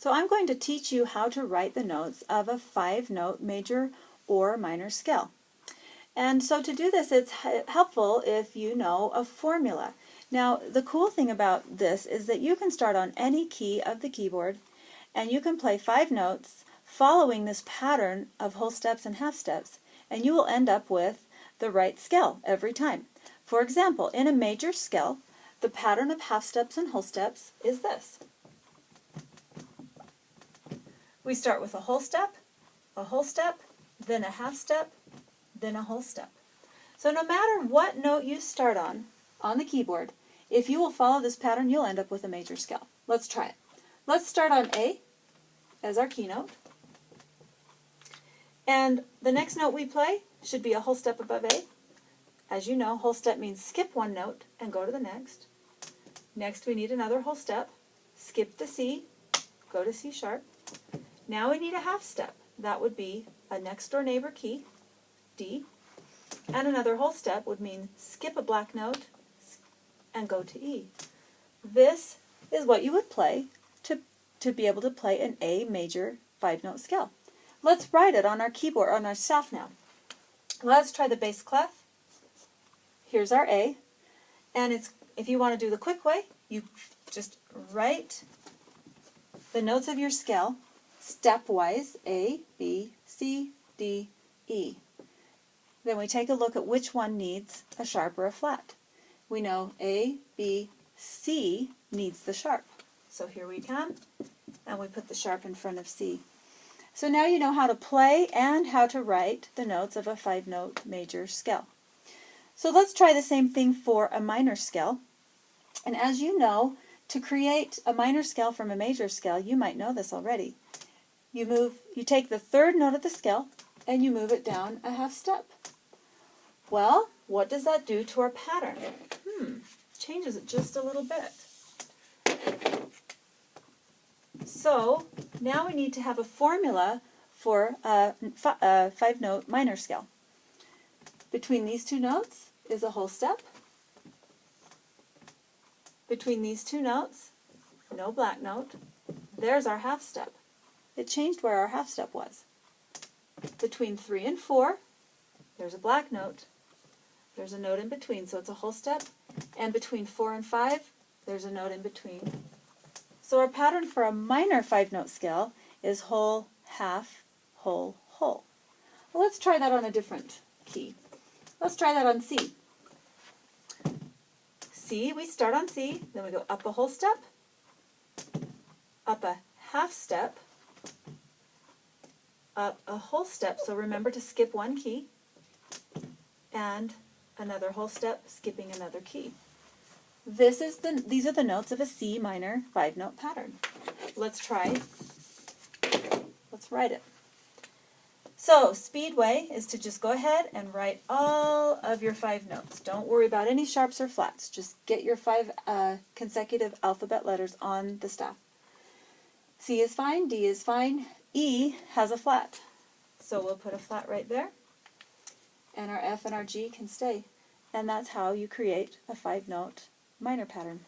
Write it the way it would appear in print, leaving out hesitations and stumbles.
So I'm going to teach you how to write the notes of a 5-note major or minor scale. And so to do this, it's helpful if you know a formula. Now, the cool thing about this is that you can start on any key of the keyboard and you can play 5 notes following this pattern of whole steps and half steps, and you will end up with the right scale every time. For example, in a major scale, the pattern of half steps and whole steps is this. We start with a whole step, then a half step, then a whole step. So no matter what note you start on the keyboard, if you will follow this pattern, you'll end up with a major scale. Let's try it. Let's start on A as our key note. And the next note we play should be a whole step above A. As you know, whole step means skip one note and go to the next. Next we need another whole step, skip the C, go to C sharp. Now we need a half step. That would be a next door neighbor key, D, and another whole step would mean skip a black note and go to E. This is what you would play to be able to play an A major 5-note scale. Let's write it on our keyboard, on our staff now. Let's try the bass clef. Here's our A, and if you want to do the quick way, you just write the notes of your scale stepwise, A, B, C, D, E. Then we take a look at which one needs a sharp or a flat. We know A, B, C needs the sharp. So here we come, and we put the sharp in front of C. So now you know how to play and how to write the notes of a 5-note major scale. So let's try the same thing for a minor scale. And as you know, to create a minor scale from a major scale, you might know this already. You take the 3rd note of the scale and you move it down a half step. Well, what does that do to our pattern? Changes it just a little bit. So now we need to have a formula for a 5-note minor scale. Between these two notes is a whole step. Between these two notes, no black note. There's our half step. It changed where our half step was. Between 3 and 4, there's a black note. There's a note in between, so it's a whole step. And between 4 and 5, there's a note in between. So our pattern for a minor 5-note scale is whole, half, whole, whole. Well, let's try that on a different key. Let's try that on C. C, we start on C, then we go up a whole step, up a half step, up a whole step, so remember to skip one key, and another whole step, skipping another key. These are the notes of a C minor 5-note pattern. Let's write it. So, speedway is to just go ahead and write all of your 5 notes. Don't worry about any sharps or flats. Just get your 5 consecutive alphabet letters on the staff. C is fine, D is fine, E has a flat. So we'll put a flat right there, and our F and our G can stay. And that's how you create a 5-note minor pattern.